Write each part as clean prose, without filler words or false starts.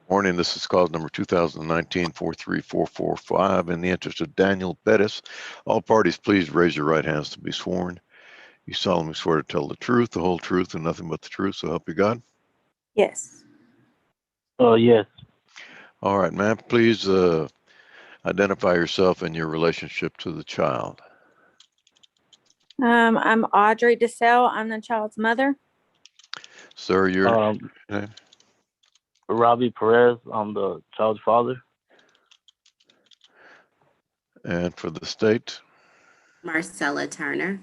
Morning, this is cause number 2019-43445. In the interest of Daniel Bettis, all parties please raise your right hands to be sworn. You solemnly swear to tell the truth, the whole truth, and nothing but the truth, so help you God? Yes. Yes. All right, ma'am, please identify yourself and your relationship to the child. I'm Audrey DeSalle. I'm the child's mother. Sir, your name? Robbie Perez. I'm the child's father. And for the state? Marcella Turner.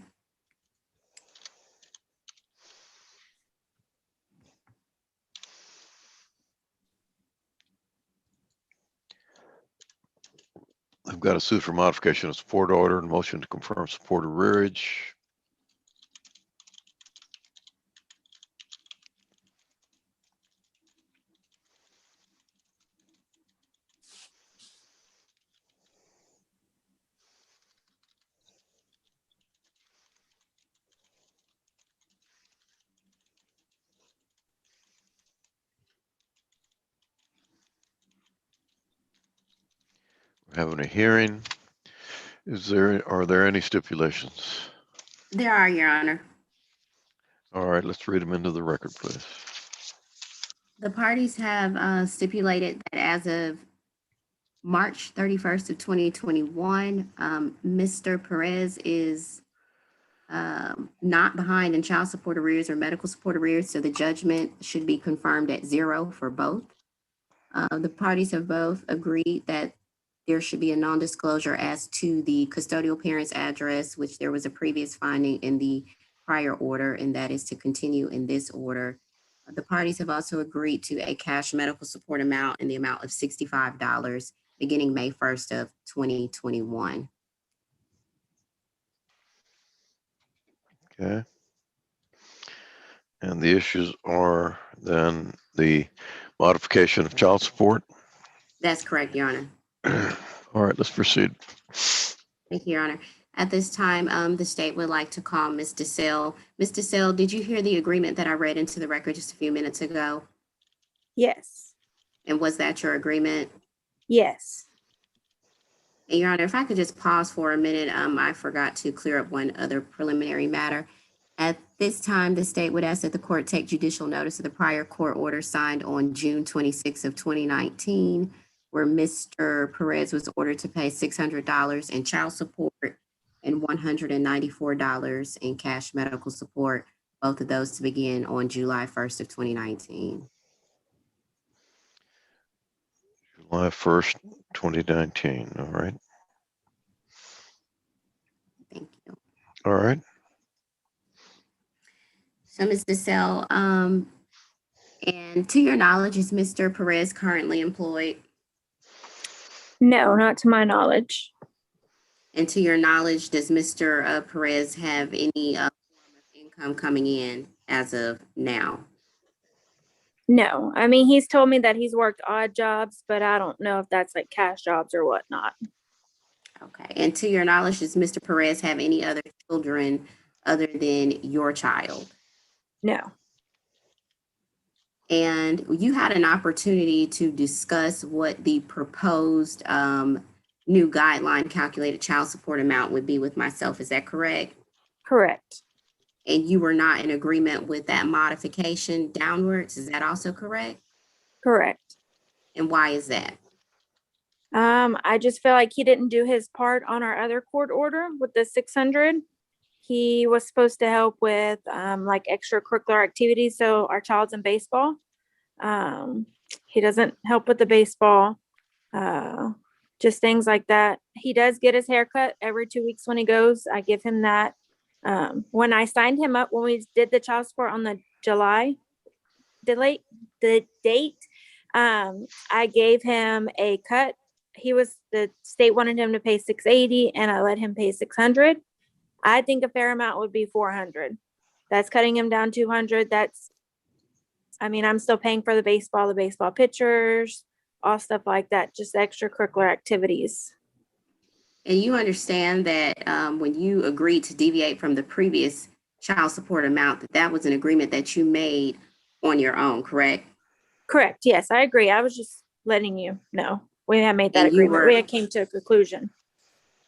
I've got a suit for modification of support order and motion to confirm support of rearage. We're having a hearing. Are there any stipulations? There are, Your Honor. All right, let's read them into the record, please. The parties have stipulated that as of March 31st of 2021, Mr. Perez is not behind in child support arrears or medical support arrears, so the judgment should be confirmed at 0 for both. The parties have both agreed that there should be a non-disclosure as to the custodial parent's address, which there was a previous finding in the prior order, and that is to continue in this order. The parties have also agreed to a cash medical support amount in the amount of $65 beginning May 1st of 2021. Okay. And the issues are then the modification of child support. That's correct, Your Honor. All right, let's proceed. Thank you, Your Honor. At this time, the state would like to call Ms. DeSalle. Ms. DeSalle, did you hear the agreement that I read into the record just a few minutes ago? Yes. And was that your agreement? Yes. And Your Honor, if I could just pause for a minute, I forgot to clear up one other preliminary matter. At this time, the state would ask that the court take judicial notice of the prior court order signed on June 26th of 2019, where Mr. Perez was ordered to pay $600 in child support and $194 in cash medical support, both of those to begin on July 1st of 2019. July 1st, 2019. All right. Thank you. All right. So, Ms. DeSalle, and to your knowledge, is Mr. Perez currently employed? No, not to my knowledge. And to your knowledge, does Mr. Perez have any form of income coming in as of now? No. I mean, he's told me that he's worked odd jobs, but I don't know if that's like cash jobs or whatnot. Okay. And to your knowledge, does Mr. Perez have any other children other than your child? No. And you had an opportunity to discuss what the proposed new guideline calculated child support amount would be with myself. Is that correct? Correct. And you were not in agreement with that modification downwards. Is that also correct? Correct. And why is that? I just feel like he didn't do his part on our other court order with the 600. He was supposed to help with like extracurricular activities. So our child's in baseball. He doesn't help with the baseball, just things like that. He does get his haircut every 2 weeks when he goes. I give him that. When I signed him up, when we did the child support on the the date, I gave him a cut. The state wanted him to pay $680 and I let him pay $600. I think a fair amount would be $400. That's cutting him down $200. I'm still paying for the baseball pitchers, all stuff like that, just extracurricular activities. And you understand that when you agreed to deviate from the previous child support amount, that was an agreement that you made on your own, correct? Correct. Yes, I agree. I was just letting you know. We had made that And you agreement. were- We had came to a conclusion.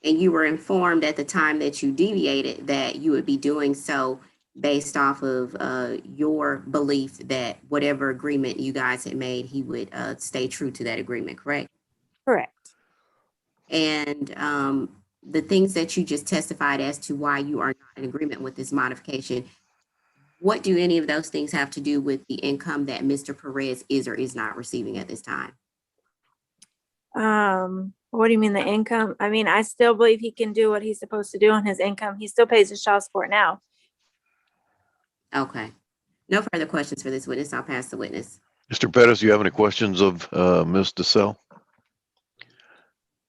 And you were informed at the time that you deviated that you would be doing so based off of your belief that whatever agreement you guys had made, he would stay true to that agreement, correct? Correct. And the things that you just testified as to why you are not in agreement with this modification, what do any of those things have to do with the income that Mr. Perez is or is not receiving at this time? What do you mean the income? I mean, I still believe he can do what he's supposed to do on his income. He still pays his child support now. Okay. No further questions for this witness. I'll pass the witness. Mr. Pettis, do you have any questions of Ms. DeSalle?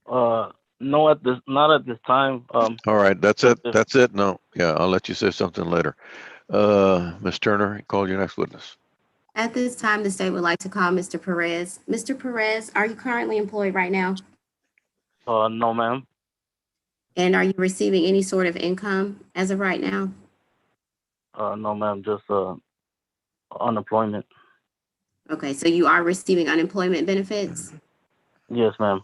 No, not at this time. All right, that's it. if- That's it. No, yeah, I'll let you say something later. Ms. Turner, call your next witness. At this time, the state would like to call Mr. Perez. Mr. Perez, are you currently employed right now? No, ma'am. And are you receiving any sort of income as of right now? No, ma'am. Just unemployment. Okay, so you are receiving unemployment benefits? Yes, ma'am.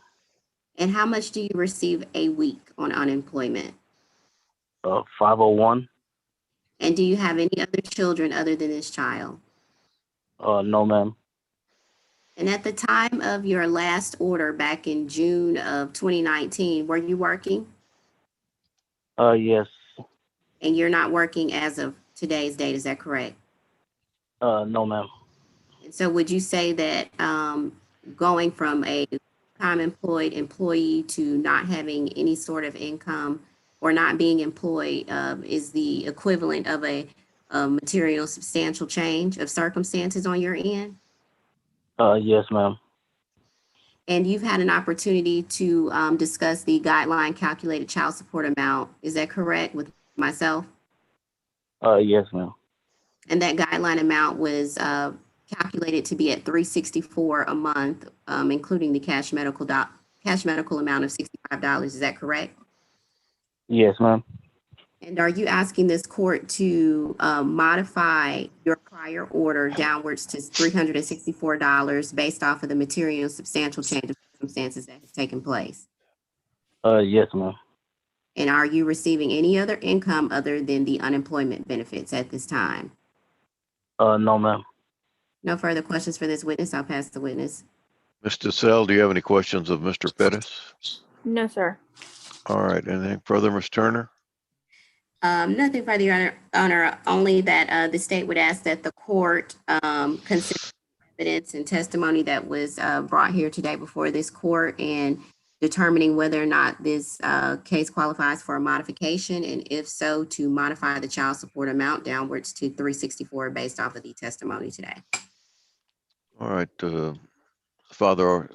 And how much do you receive a week on unemployment? 501. And do you have any other children other than this child? No, ma'am. And at the time of your last order back in June of 2019, were you working? Yes. And you're not working as of today's date, is that correct? No, ma'am. And so would you say that going from a time employed employee to not having any sort of income or not being employed is the equivalent of a material substantial change of circumstances on your end? Yes, ma'am. And you've had an opportunity to discuss the guideline calculated child support amount, is that correct, with myself? Yes, ma'am. And that guideline amount was calculated to be at $364 a month, including the cash medical amount of $65. Is that correct? Yes, ma'am. And are you asking this court to modify your prior order downwards to $364 based off of the material substantial change of circumstances that has taken place? Yes, ma'am. And are you receiving any other income other than the unemployment benefits at this time? No, ma'am. No further questions for this witness. I'll pass the witness. Ms. DeSalle, do you have any questions of Mr. Pettis? No, sir. All right, anything further, Ms. Turner? Nothing further, Your Honor, only that the state would ask that the court consider evidence and testimony that was brought here today before this court and determining whether or not this case qualifies for a modification, and if so, to modify the child support amount downwards to $364 based off of the testimony today. All right, Father,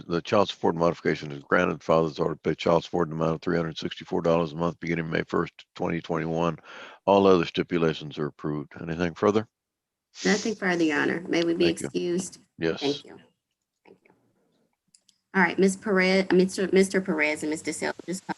the child support modification is granted. Father's ordered to pay child support in the amount of $364 a month beginning May 1st, 2021. All other stipulations are approved. Anything further? Nothing further, Your Honor. May we be Thank you. excused? Yes. Thank you. Thank you. All right, Ms. Perez, Mr. Perez and Ms. DeSalle, just come